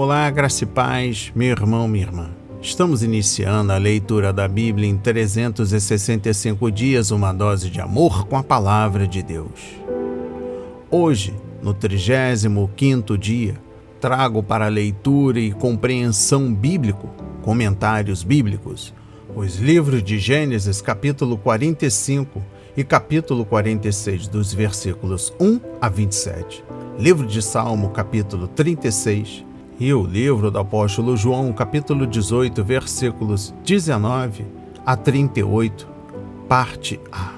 Olá, graça e paz, meu irmão, minha irmã. Estamos iniciando a leitura da Bíblia em 365 dias, uma dose de amor com a Palavra de Deus. Hoje, no 35º dia, trago para leitura e compreensão bíblico, comentários bíblicos, os livros de Gênesis, capítulo 45 e capítulo 46, dos versículos 1 a 27, livro de Salmo, capítulo 36, e o livro do apóstolo João, capítulo 18, versículos 19 a 38, parte A.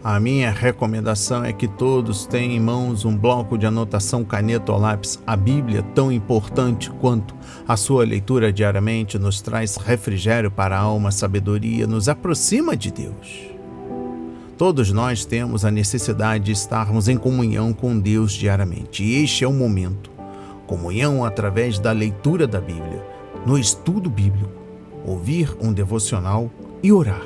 A minha recomendação é que todos tenham em mãos um bloco de anotação, caneta ou lápis. A Bíblia, tão importante quanto a sua leitura diariamente, nos traz refrigério para a alma, sabedoria, nos aproxima de Deus. Todos nós temos a necessidade de estarmos em comunhão com Deus diariamente, e este é o momento. Comunhão através da leitura da Bíblia, no estudo bíblico, ouvir um devocional e orar.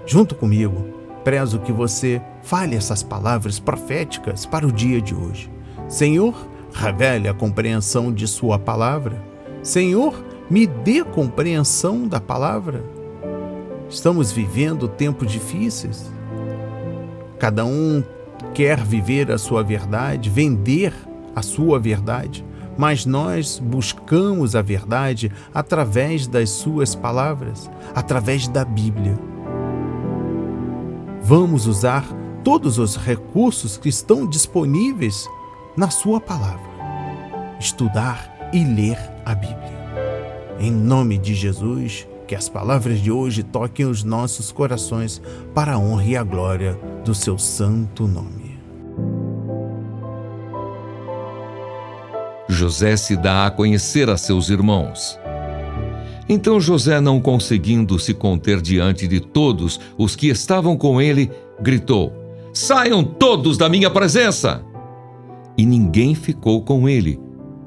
Junto comigo, prezo que você fale essas palavras proféticas para o dia de hoje. Senhor, revele a compreensão de sua palavra. Senhor, me dê compreensão da palavra. Estamos vivendo tempos difíceis. Cada um quer viver a sua verdade, vender a sua verdade, mas nós buscamos a verdade através das suas palavras, através da Bíblia. Vamos usar todos os recursos que estão disponíveis na sua palavra. Estudar e ler a Bíblia. Em nome de Jesus, que as palavras de hoje toquem os nossos corações para a honra e a glória do seu santo nome. José se dá a conhecer a seus irmãos. Então José, não conseguindo se conter diante de todos os que estavam com ele, gritou: "Saiam todos da minha presença!" E ninguém ficou com ele,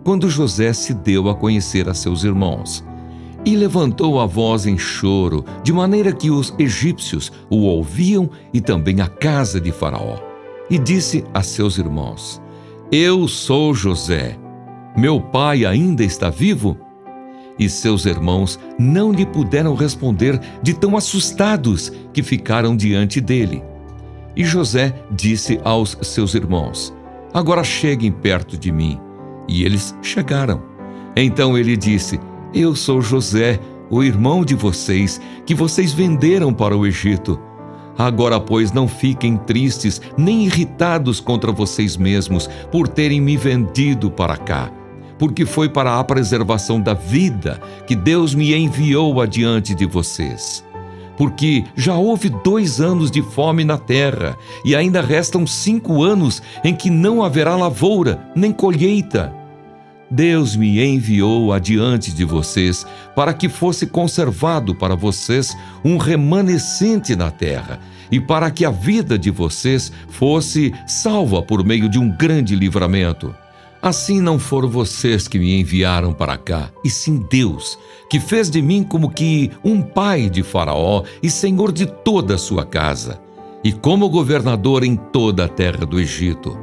quando José se deu a conhecer a seus irmãos. E levantou a voz em choro, de maneira que os egípcios o ouviam e também a casa de Faraó. E disse a seus irmãos: "Eu sou José. Meu pai ainda está vivo?" E seus irmãos não lhe puderam responder, de tão assustados que ficaram diante dele. E José disse aos seus irmãos: "Agora cheguem perto de mim." E eles chegaram. Então ele disse: "Eu sou José, o irmão de vocês, que vocês venderam para o Egito. Agora, pois, não fiquem tristes nem irritados contra vocês mesmos por terem me vendido para cá, porque foi para a preservação da vida que Deus me enviou adiante de vocês. Porque já houve 2 anos de fome na terra, e ainda restam 5 anos em que não haverá lavoura, nem colheita. Deus me enviou adiante de vocês para que fosse conservado para vocês um remanescente na terra, e para que a vida de vocês fosse salva por meio de um grande livramento. Assim não foram vocês que me enviaram para cá, e sim Deus, que fez de mim como que um pai de Faraó e senhor de toda a sua casa, e como governador em toda a terra do Egito.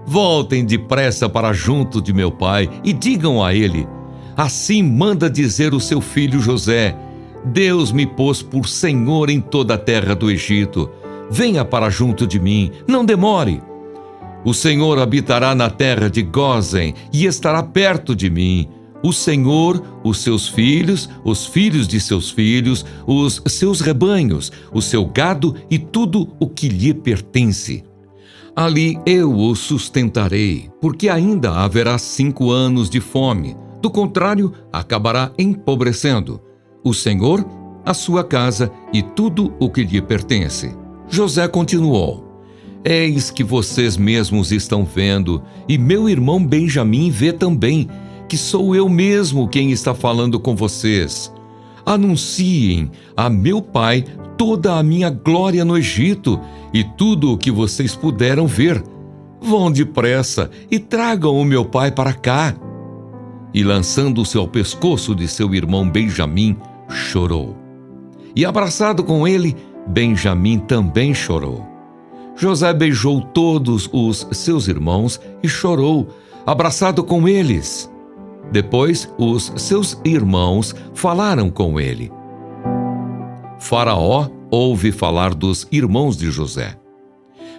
Voltem depressa para junto de meu pai e digam a ele: assim manda dizer o seu filho José: Deus me pôs por senhor em toda a terra do Egito. Venha para junto de mim, não demore. O Senhor habitará na terra de Gósen e estará perto de mim. O Senhor, os seus filhos, os filhos de seus filhos, os seus rebanhos, o seu gado e tudo o que lhe pertence. Ali eu o sustentarei, porque ainda haverá 5 anos de fome. Do contrário, acabará empobrecendo o Senhor, a sua casa e tudo o que lhe pertence. José continuou: eis que vocês mesmos estão vendo, e meu irmão Benjamim vê também, que sou eu mesmo quem está falando com vocês. Anunciem a meu pai toda a minha glória no Egito e tudo o que vocês puderam ver. Vão depressa e tragam o meu pai para cá. E lançando-se ao pescoço de seu irmão Benjamim, chorou. E abraçado com ele, Benjamim também chorou. José beijou todos os seus irmãos e chorou, abraçado com eles. Depois, os seus irmãos falaram com ele. Faraó ouve falar dos irmãos de José.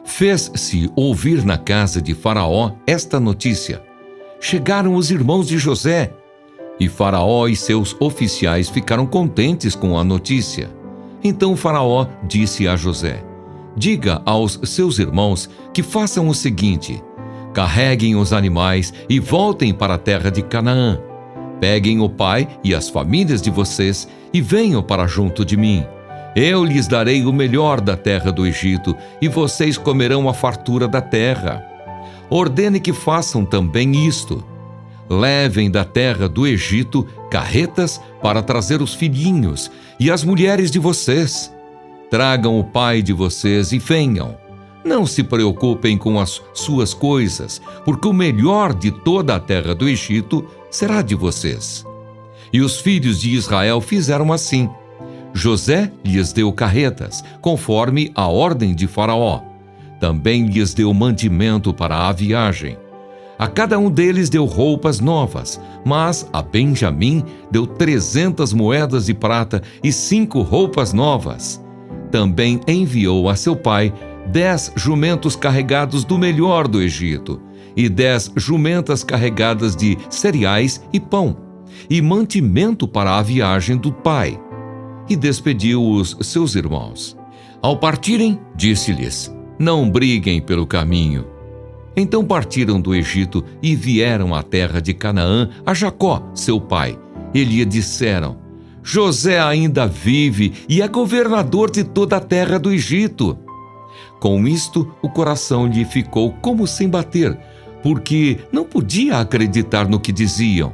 Fez-se ouvir na casa de Faraó esta notícia: chegaram os irmãos de José. E Faraó e seus oficiais ficaram contentes com a notícia. Então Faraó disse a José: diga aos seus irmãos que façam o seguinte: carreguem os animais e voltem para a terra de Canaã. Peguem o pai e as famílias de vocês e venham para junto de mim. Eu lhes darei o melhor da terra do Egito e vocês comerão a fartura da terra. Ordene que façam também isto: levem da terra do Egito carretas para trazer os filhinhos e as mulheres de vocês. Tragam o pai de vocês e venham. Não se preocupem com as suas coisas, porque o melhor de toda a terra do Egito será de vocês. E os filhos de Israel fizeram assim. José lhes deu carretas, conforme a ordem de Faraó. Também lhes deu mantimento para a viagem. A cada um deles deu roupas novas, mas a Benjamim deu 300 moedas de prata e 5 roupas novas. Também enviou a seu pai 10 jumentos carregados do melhor do Egito, e 10 jumentas carregadas de cereais e pão, e mantimento para a viagem do pai. E despediu os seus irmãos. Ao partirem, disse-lhes: não briguem pelo caminho. Então partiram do Egito e vieram à terra de Canaã a Jacó, seu pai. E lhe disseram: José ainda vive e é governador de toda a terra do Egito. Com isto, o coração lhe ficou como sem bater, porque não podia acreditar no que diziam.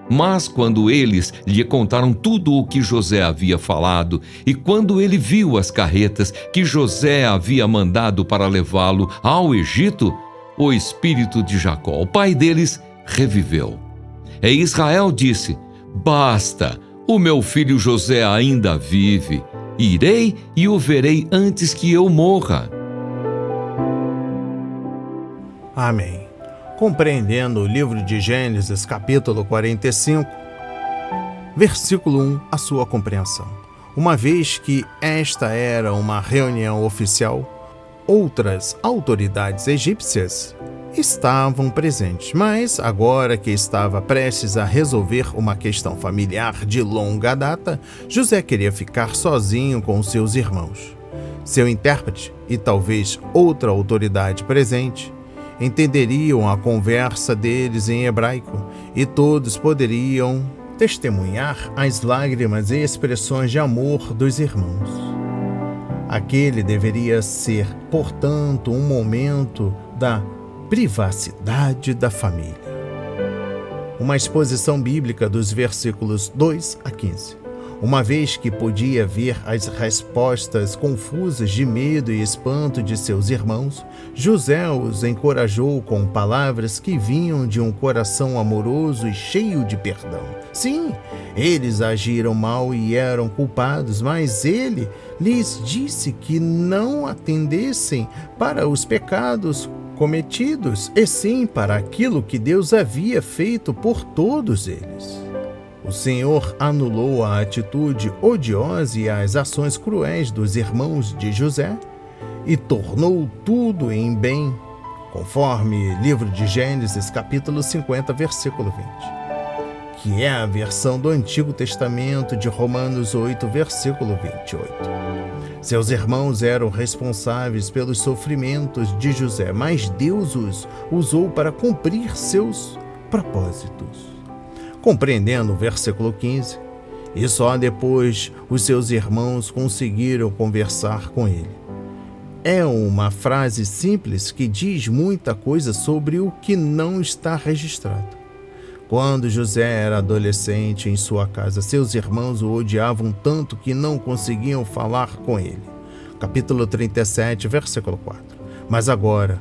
Mas quando eles lhe contaram tudo o que José havia falado, e quando ele viu as carretas que José havia mandado para levá-lo ao Egito, o espírito de Jacó, o pai deles, reviveu. E Israel disse: basta, o meu filho José ainda vive. Irei e o verei antes que eu morra. Amém. Compreendendo o livro de Gênesis, capítulo 45, versículo 1, a sua compreensão. Uma vez que esta era uma reunião oficial, outras autoridades egípcias estavam presentes, mas agora que estava prestes a resolver uma questão familiar de longa data, José queria ficar sozinho com seus irmãos. Seu intérprete e talvez outra autoridade presente entenderiam a conversa deles em hebraico e todos poderiam testemunhar as lágrimas e expressões de amor dos irmãos. Aquele deveria ser, portanto, um momento da privacidade da família. Uma exposição bíblica dos versículos 2 a 15. Uma vez que podia ver as respostas confusas de medo e espanto de seus irmãos, José os encorajou com palavras que vinham de um coração amoroso e cheio de perdão. Sim, eles agiram mal e eram culpados, mas ele lhes disse que não atendessem para os pecados cometidos, e sim para aquilo que Deus havia feito por todos eles. O Senhor anulou a atitude odiosa e as ações cruéis dos irmãos de José e tornou tudo em bem, conforme livro de Gênesis, capítulo 50, versículo 20, que é a versão do Antigo Testamento de Romanos 8, versículo 28. Seus irmãos eram responsáveis pelos sofrimentos de José, mas Deus os usou para cumprir seus propósitos. Compreendendo o versículo 15, e só depois os seus irmãos conseguiram conversar com ele. É uma frase simples que diz muita coisa sobre o que não está registrado. Quando José era adolescente em sua casa, seus irmãos o odiavam tanto que não conseguiam falar com ele. Capítulo 37, versículo 4. Mas agora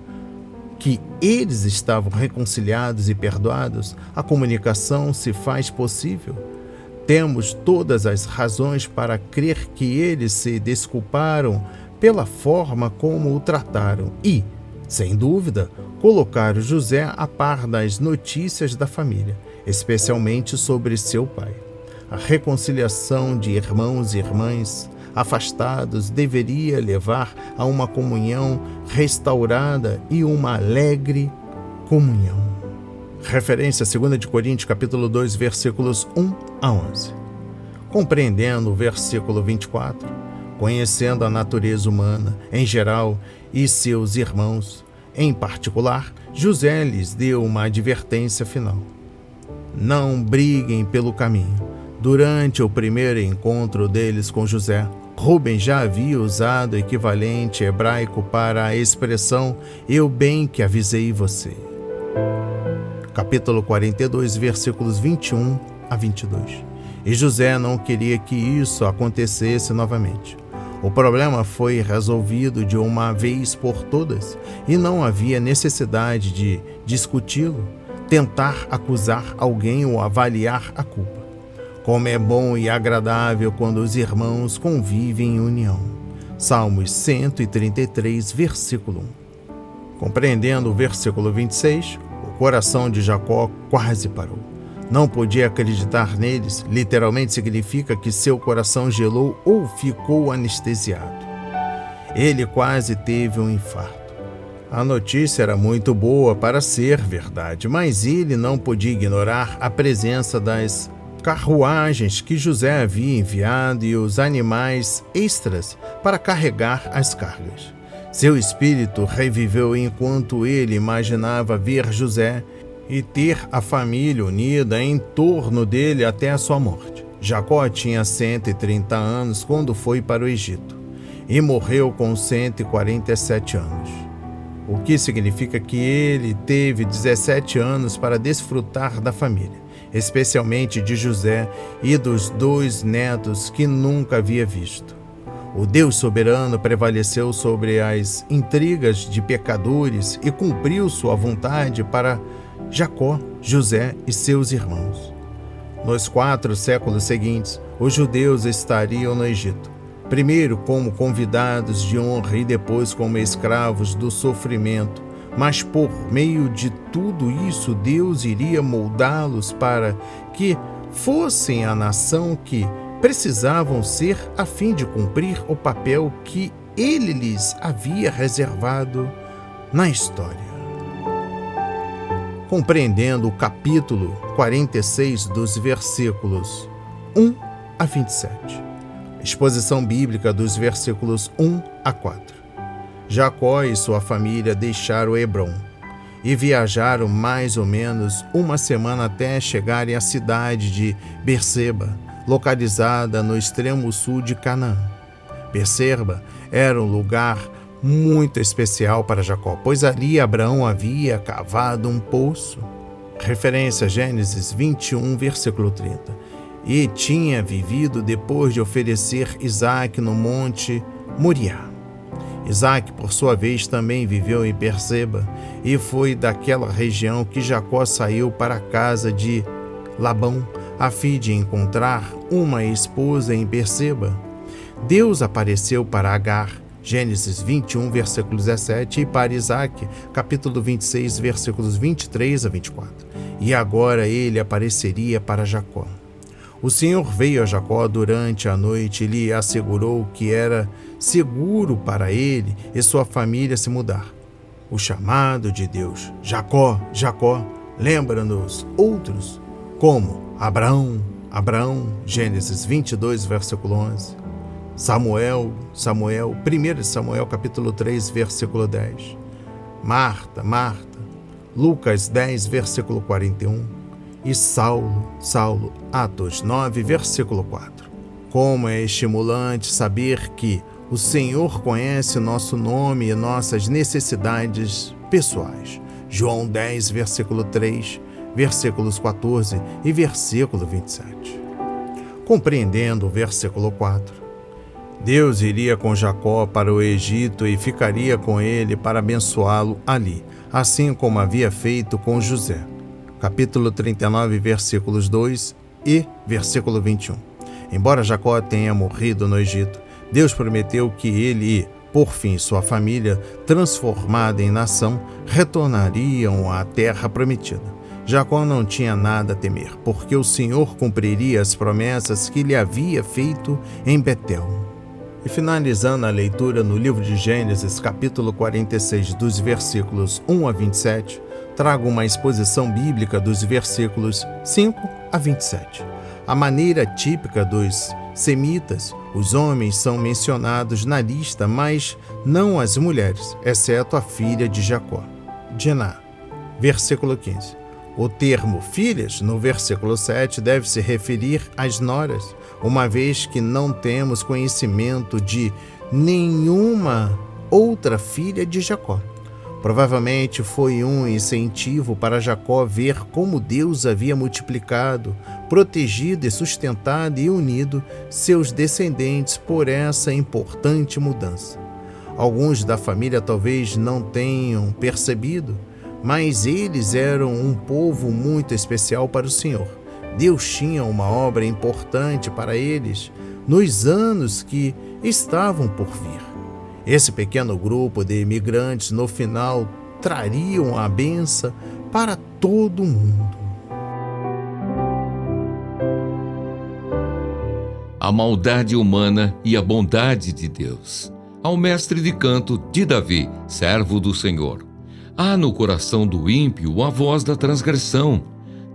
que eles estavam reconciliados e perdoados, a comunicação se faz possível. Temos todas as razões para crer que eles se desculparam pela forma como o trataram e, sem dúvida, colocaram José a par das notícias da família. especialmente sobre seu pai. A reconciliação de irmãos e irmãs afastados deveria levar a uma comunhão restaurada e uma alegre comunhão. Referência a 2 Coríntios, capítulo 2, versículos 1 a 11. Compreendendo o versículo 24, conhecendo a natureza humana em geral e seus irmãos em particular, José lhes deu uma advertência final. Não briguem pelo caminho. Durante o primeiro encontro deles com José, Rubem já havia usado o equivalente hebraico para a expressão "eu bem que avisei você". Capítulo 42, versículos 21 a 22. E José não queria que isso acontecesse novamente. O problema foi resolvido de uma vez por todas e não havia necessidade de discuti-lo, tentar acusar alguém ou avaliar a culpa. Como é bom e agradável quando os irmãos convivem em união. Salmos 133, versículo 1. Compreendendo o versículo 26, o coração de Jacó quase parou. Não podia acreditar neles, literalmente significa que seu coração gelou ou ficou anestesiado. Ele quase teve um infarto. A notícia era muito boa para ser verdade, mas ele não podia ignorar a presença das carruagens que José havia enviado e os animais extras para carregar as cargas. Seu espírito reviveu enquanto ele imaginava ver José e ter a família unida em torno dele até a sua morte. Jacó tinha 130 anos quando foi para o Egito e morreu com 147 anos, o que significa que ele teve 17 anos para desfrutar da família, especialmente de José e dos 2 netos que nunca havia visto. O Deus soberano prevaleceu sobre as intrigas de pecadores e cumpriu sua vontade para Jacó, José e seus irmãos. Nos 4 séculos seguintes, os judeus estariam no Egito, primeiro como convidados de honra e depois como escravos do sofrimento, mas por meio de tudo isso, Deus iria moldá-los para que fossem a nação que precisavam ser a fim de cumprir o papel que Ele lhes havia reservado na história. Compreendendo o capítulo 46 dos versículos 1 a 27. Exposição bíblica dos versículos 1 a 4. Jacó e sua família deixaram Hebrom e viajaram mais ou menos uma semana até chegarem à cidade de Berseba, localizada no extremo sul de Canaã. Berseba era um lugar muito especial para Jacó, pois ali Abraão havia cavado um poço. Referência a Gênesis 21, versículo 30. E tinha vivido depois de oferecer Isaque no monte Moriá. Isaque, por sua vez, também viveu em Berseba, e foi daquela região que Jacó saiu para a casa de Labão, a fim de encontrar uma esposa em Berseba. Deus apareceu para Agar, Gênesis 21, versículo 17, e para Isaque, capítulo 26, versículos 23 a 24. E agora ele apareceria para Jacó. O Senhor veio a Jacó durante a noite e lhe assegurou que era seguro para ele e sua família se mudar. O chamado de Deus, Jacó, Jacó, lembra-nos outros, como Abraão, Gênesis 22, versículo 11. Samuel, 1 Samuel, capítulo 3, versículo 10. Marta, Lucas 10, versículo 41. E Saulo, Atos 9, versículo 4. Como é estimulante saber que o Senhor conhece nosso nome e nossas necessidades pessoais. João 10, versículo 3, versículos 14 e versículo 27. Compreendendo o versículo 4. Deus iria com Jacó para o Egito e ficaria com ele para abençoá-lo ali, assim como havia feito com José. Capítulo 39, versículos 2 e versículo 21. Embora Jacó tenha morrido no Egito, Deus prometeu que ele e, por fim, sua família, transformada em nação, retornariam à terra prometida. Jacó não tinha nada a temer, porque o Senhor cumpriria as promessas que lhe havia feito em Betel. E finalizando a leitura no livro de Gênesis, capítulo 46, dos versículos 1 a 27, trago uma exposição bíblica dos versículos 5 a 27. A maneira típica dos semitas, os homens são mencionados na lista, mas não as mulheres, exceto a filha de Jacó, Diná. Versículo 15. O termo filhas, no versículo 7, deve se referir às noras, uma vez que não temos conhecimento de nenhuma outra filha de Jacó. Provavelmente foi um incentivo para Jacó ver como Deus havia multiplicado, protegido e sustentado e unido seus descendentes por essa importante mudança. Alguns da família talvez não tenham percebido, mas eles eram um povo muito especial para o Senhor. Deus tinha uma obra importante para eles nos anos que estavam por vir. Esse pequeno grupo de imigrantes, no final, trariam a bênção para todo mundo. A maldade humana e a bondade de Deus. Ao mestre de canto de Davi, servo do Senhor. Há no coração do ímpio a voz da transgressão.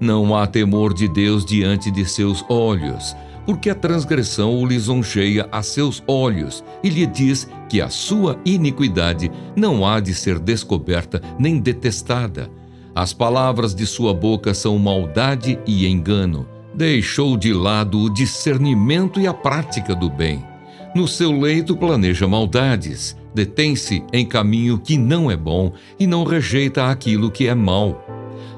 Não há temor de Deus diante de seus olhos, porque a transgressão o lisonjeia a seus olhos e lhe diz que a sua iniquidade não há de ser descoberta nem detestada. As palavras de sua boca são maldade e engano. Deixou de lado o discernimento e a prática do bem. No seu leito planeja maldades, detém-se em caminho que não é bom e não rejeita aquilo que é mau.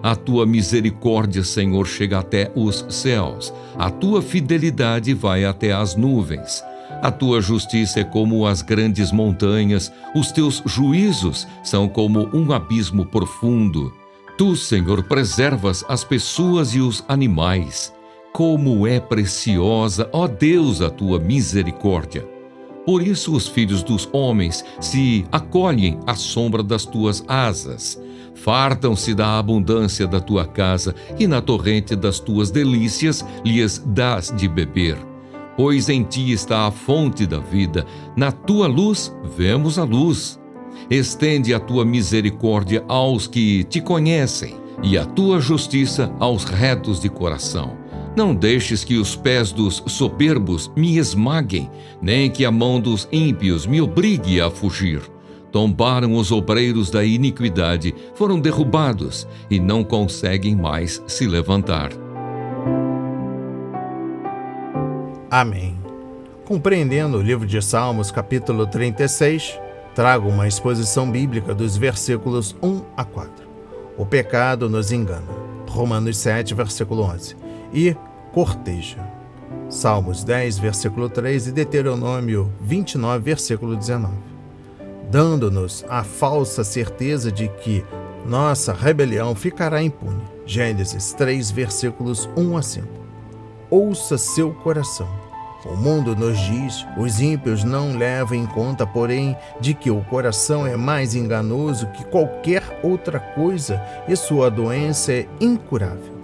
A tua misericórdia, Senhor, chega até os céus. A tua fidelidade vai até as nuvens. A tua justiça é como as grandes montanhas. Os teus juízos são como um abismo profundo. Tu, Senhor, preservas as pessoas e os animais. Como é preciosa, ó Deus, a tua misericórdia! Por isso os filhos dos homens se acolhem à sombra das tuas asas. Fartam-se da abundância da tua casa e na torrente das tuas delícias lhes dás de beber. Pois em ti está a fonte da vida, na tua luz vemos a luz. Estende a tua misericórdia aos que te conhecem e a tua justiça aos retos de coração. Não deixes que os pés dos soberbos me esmaguem, nem que a mão dos ímpios me obrigue a fugir. Tombaram os obreiros da iniquidade, foram derrubados e não conseguem mais se levantar. Amém. Compreendendo o livro de Salmos, capítulo 36, trago uma exposição bíblica dos versículos 1 a 4. O pecado nos engana. Romanos 7, versículo 11. E corteja. Salmos 10, versículo 3 e Deuteronômio 29, versículo 19. Dando-nos a falsa certeza de que nossa rebelião ficará impune. Gênesis 3, versículos 1 a 5. Ouça seu coração. O mundo nos diz, os ímpios não levam em conta, porém, de que o coração é mais enganoso que qualquer outra coisa e sua doença é incurável.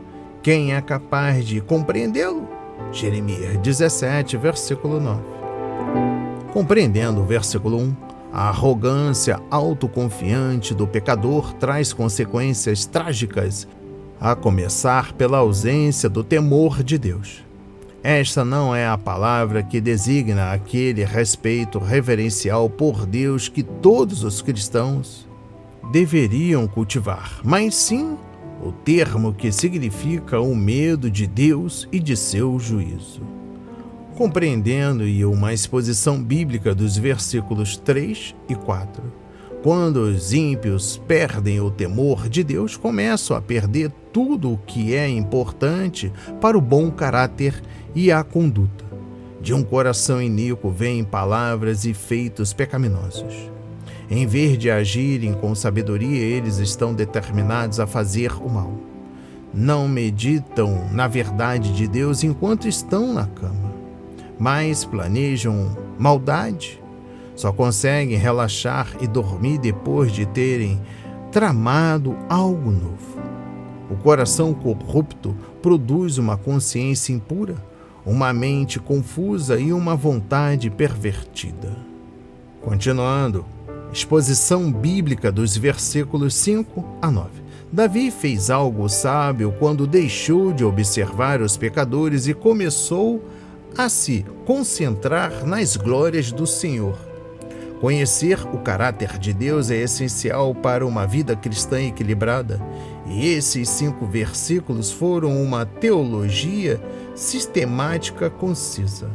Quem é capaz de compreendê-lo? Jeremias 17, versículo 9. Compreendendo o versículo 1, a arrogância autoconfiante do pecador traz consequências trágicas, a começar pela ausência do temor de Deus. Esta não é a palavra que designa aquele respeito reverencial por Deus que todos os cristãos deveriam cultivar, mas sim o termo que significa o medo de Deus e de seu juízo. Compreendendo e uma exposição bíblica dos versículos 3 e 4. Quando os ímpios perdem o temor de Deus, começam a perder tudo o que é importante para o bom caráter e a conduta. De um coração iníquo vêm palavras e feitos pecaminosos. Em vez de agirem com sabedoria, eles estão determinados a fazer o mal. Não meditam na verdade de Deus enquanto estão na cama, mas planejam maldade. Só conseguem relaxar e dormir depois de terem tramado algo novo. O coração corrupto produz uma consciência impura, uma mente confusa e uma vontade pervertida. Continuando, exposição bíblica dos versículos 5 a 9. Davi fez algo sábio quando deixou de observar os pecadores e começou a se concentrar nas glórias do Senhor. Conhecer o caráter de Deus é essencial para uma vida cristã equilibrada, e esses 5 versículos foram uma teologia sistemática concisa.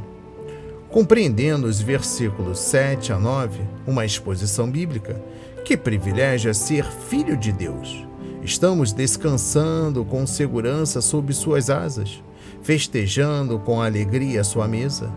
Compreendendo os versículos 7 a 9, uma exposição bíblica, que privilegia ser filho de Deus. Estamos descansando com segurança sob suas asas, festejando com alegria sua mesa,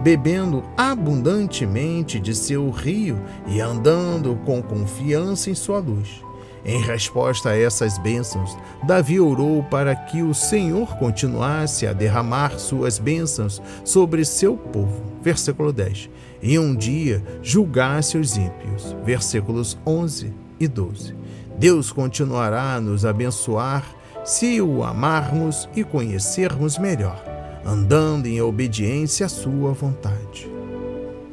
bebendo abundantemente de seu rio e andando com confiança em sua luz. Em resposta a essas bênçãos, Davi orou para que o Senhor continuasse a derramar suas bênçãos sobre seu povo. Versículo 10. E um dia julgasse os ímpios. Versículos 11 e 12. Deus continuará a nos abençoar se o amarmos e conhecermos melhor, andando em obediência à sua vontade.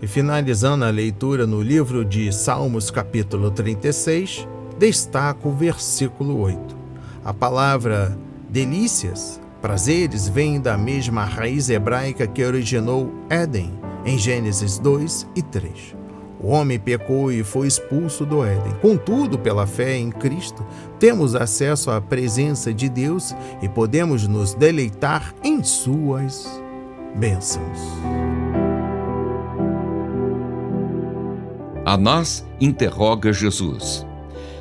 E finalizando a leitura no livro de Salmos, capítulo 36, destaca o versículo 8. A palavra delícias, prazeres, vem da mesma raiz hebraica que originou Éden, em Gênesis 2 e 3. O homem pecou e foi expulso do Éden. Contudo, pela fé em Cristo, temos acesso à presença de Deus e podemos nos deleitar em suas bênçãos. Anás interroga Jesus.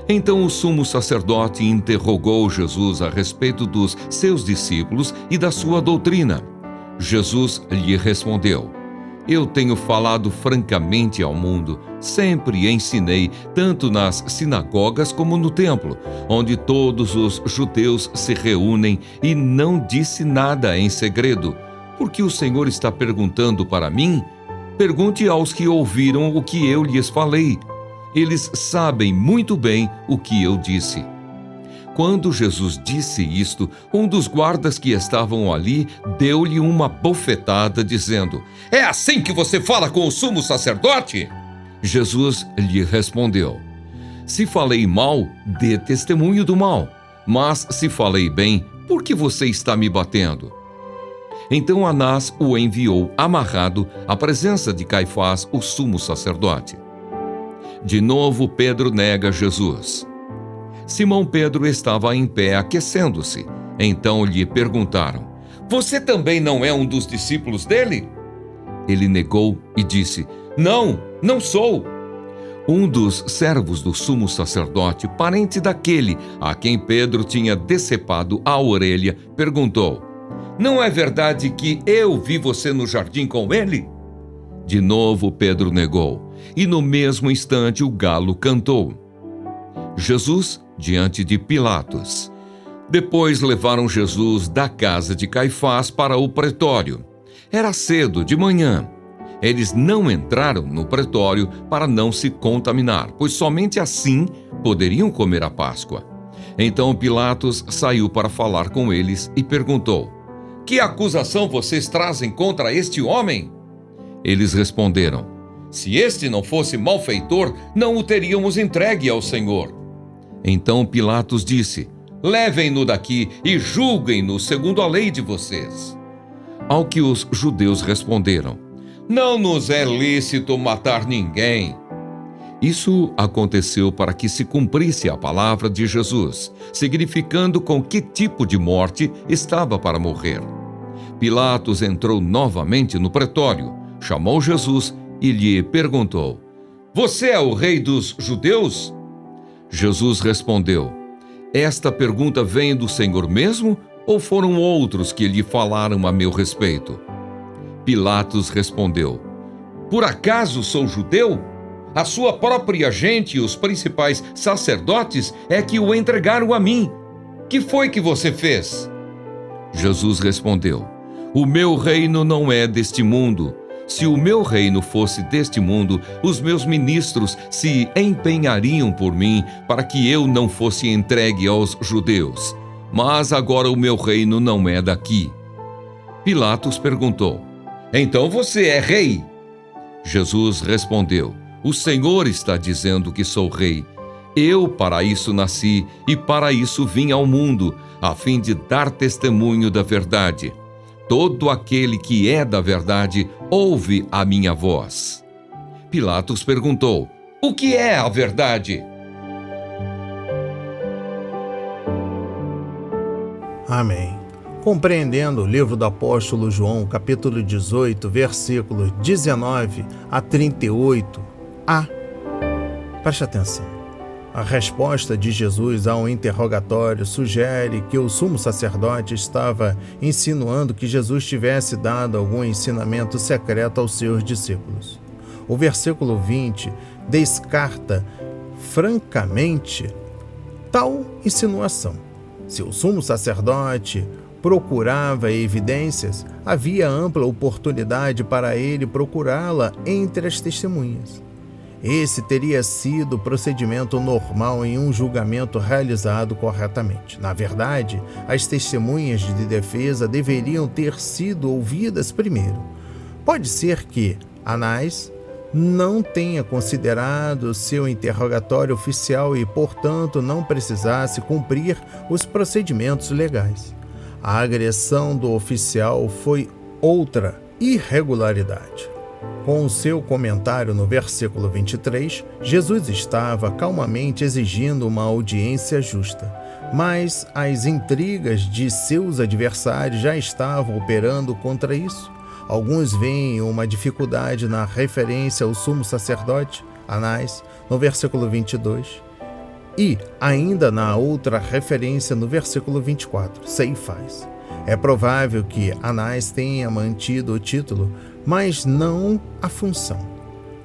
Então o sumo sacerdote interrogou Jesus a respeito dos seus discípulos e da sua doutrina. Jesus lhe respondeu: Eu tenho falado francamente ao mundo, sempre ensinei, tanto nas sinagogas como no templo, onde todos os judeus se reúnem, e não disse nada em segredo. Porque o Senhor está perguntando para mim? Pergunte aos que ouviram o que eu lhes falei. Eles sabem muito bem o que eu disse. Quando Jesus disse isto, um dos guardas que estavam ali deu-lhe uma bofetada, dizendo: É assim que você fala com o sumo sacerdote? Jesus lhe respondeu: Se falei mal, dê testemunho do mal. Mas se falei bem, por que você está me batendo? Então Anás o enviou amarrado à presença de Caifás, o sumo sacerdote. De novo Pedro nega Jesus. Simão Pedro estava em pé aquecendo-se. Então lhe perguntaram: Você também não é um dos discípulos dele? Ele negou e disse: Não, não sou. Um dos servos do sumo sacerdote, parente daquele a quem Pedro tinha decepado a orelha, perguntou: Não é verdade que eu vi você no jardim com ele? De novo Pedro negou, e no mesmo instante o galo cantou. Jesus diante de Pilatos. Depois levaram Jesus da casa de Caifás para o pretório. Era cedo de manhã. Eles não entraram no pretório para não se contaminar, pois somente assim poderiam comer a Páscoa. Então Pilatos saiu para falar com eles e perguntou: Que acusação vocês trazem contra este homem? Eles responderam: Se este não fosse malfeitor, não o teríamos entregue ao Senhor. Então Pilatos disse: Levem-no daqui e julguem-no segundo a lei de vocês. Ao que os judeus responderam: Não nos é lícito matar ninguém. Isso aconteceu para que se cumprisse a palavra de Jesus, significando com que tipo de morte estava para morrer. Pilatos entrou novamente no pretório, chamou Jesus e lhe perguntou: Você é o rei dos judeus? Jesus respondeu: Esta pergunta vem do Senhor mesmo, ou foram outros que lhe falaram a meu respeito? Pilatos respondeu: Por acaso sou judeu? A sua própria gente e os principais sacerdotes é que o entregaram a mim. Que foi que você fez? Jesus respondeu: O meu reino não é deste mundo. Se o meu reino fosse deste mundo, os meus ministros se empenhariam por mim para que eu não fosse entregue aos judeus. mas agora o meu reino não é daqui. Pilatos perguntou: então você é rei? Jesus respondeu: o Senhor está dizendo que sou rei. Eu para isso nasci e para isso vim ao mundo, a fim de dar testemunho da verdade. Todo aquele que é da verdade ouve a minha voz. Pilatos perguntou: o que é a verdade? Amém. Compreendendo o livro do apóstolo João, capítulo 18, versículos 19 a 38a. Preste atenção. A resposta de Jesus ao interrogatório sugere que o sumo sacerdote estava insinuando que Jesus tivesse dado algum ensinamento secreto aos seus discípulos. O versículo 20 descarta francamente tal insinuação. Se o sumo sacerdote procurava evidências, havia ampla oportunidade para ele procurá-la entre as testemunhas. Esse teria sido o procedimento normal em um julgamento realizado corretamente. Na verdade, as testemunhas de defesa deveriam ter sido ouvidas primeiro. Pode ser que Anás não tenha considerado seu interrogatório oficial e, portanto, não precisasse cumprir os procedimentos legais. A agressão do oficial foi outra irregularidade. Com o seu comentário no versículo 23, Jesus estava calmamente exigindo uma audiência justa, mas as intrigas de seus adversários já estavam operando contra isso. Alguns veem uma dificuldade na referência ao sumo sacerdote, Anás, no versículo 22, e ainda na outra referência no versículo 24, Ceifás. É provável que Anás tenha mantido o título, mas não a função.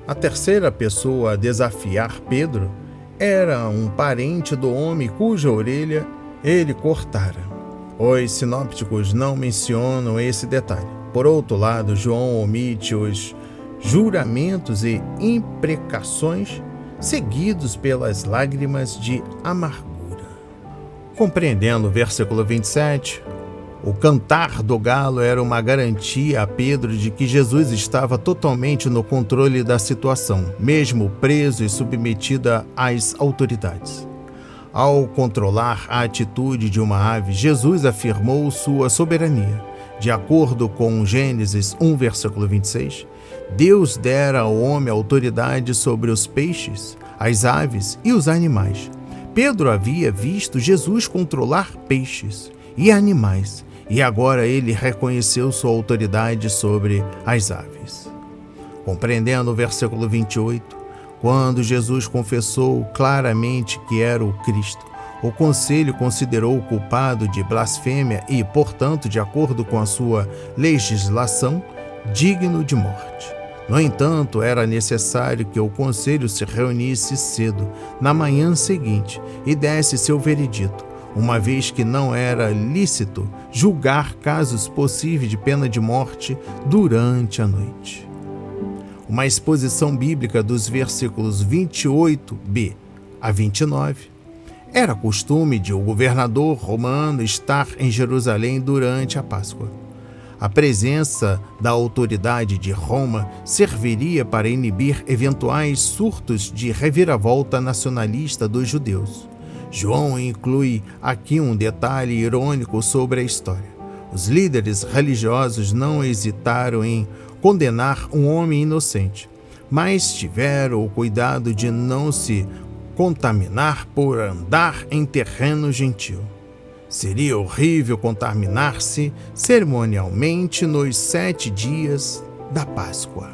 A terceira pessoa a desafiar Pedro era um parente do homem cuja orelha ele cortara. Os sinópticos não mencionam esse detalhe. Por outro lado, João omite os juramentos e imprecações seguidos pelas lágrimas de amargura. Compreendendo o versículo 27, o cantar do galo era uma garantia a Pedro de que Jesus estava totalmente no controle da situação, mesmo preso e submetido às autoridades. Ao controlar a atitude de uma ave, Jesus afirmou sua soberania. De acordo com Gênesis 1, versículo 26, Deus dera ao homem autoridade sobre os peixes, as aves e os animais. Pedro havia visto Jesus controlar peixes e animais, e agora ele reconheceu sua autoridade sobre as aves. Compreendendo o versículo 28, quando Jesus confessou claramente que era o Cristo, o conselho considerou-o culpado de blasfêmia e, portanto, de acordo com a sua legislação, digno de morte. No entanto, era necessário que o conselho se reunisse cedo, na manhã seguinte, e desse seu veredito, uma vez que não era lícito julgar casos possíveis de pena de morte durante a noite. Uma exposição bíblica dos versículos 28b a 29. Era costume de o governador romano estar em Jerusalém durante a Páscoa. A presença da autoridade de Roma serviria para inibir eventuais surtos de reviravolta nacionalista dos judeus. João inclui aqui um detalhe irônico sobre a história. Os líderes religiosos não hesitaram em condenar um homem inocente, mas tiveram o cuidado de não se contaminar por andar em terreno gentil. Seria horrível contaminar-se cerimonialmente nos 7 dias da Páscoa.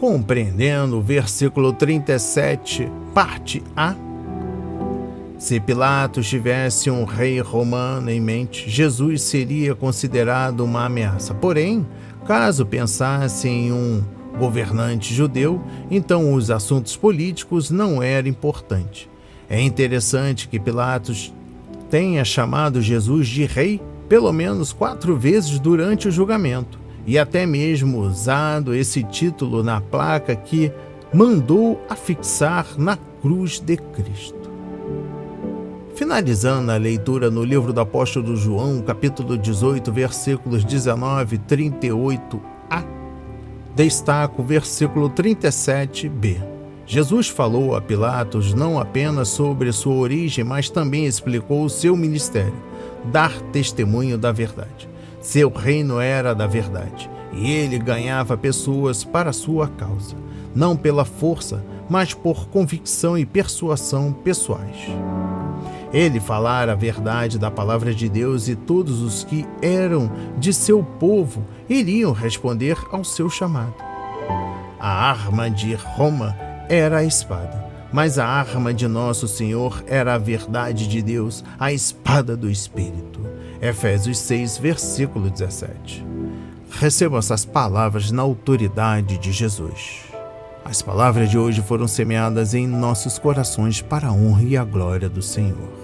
Compreendendo o versículo 37, parte A. Se Pilatos tivesse um rei romano em mente, Jesus seria considerado uma ameaça. Porém, caso pensasse em um governante judeu, então os assuntos políticos não eram importantes. É interessante que Pilatos tenha chamado Jesus de rei pelo menos 4 vezes durante o julgamento, e até mesmo usado esse título na placa que mandou afixar na cruz de Cristo. Finalizando a leitura no livro do apóstolo João, capítulo 18, versículos 19 e 38a, destaco o versículo 37b. Jesus falou a Pilatos não apenas sobre sua origem, mas também explicou o seu ministério, dar testemunho da verdade. Seu reino era da verdade, e ele ganhava pessoas para sua causa, não pela força, mas por convicção e persuasão pessoais. Ele falara a verdade da palavra de Deus e todos os que eram de seu povo iriam responder ao seu chamado. A arma de Roma era a espada, mas a arma de nosso Senhor era a verdade de Deus, a espada do Espírito. Efésios 6, versículo 17. Recebam essas palavras na autoridade de Jesus. As palavras de hoje foram semeadas em nossos corações para a honra e a glória do Senhor.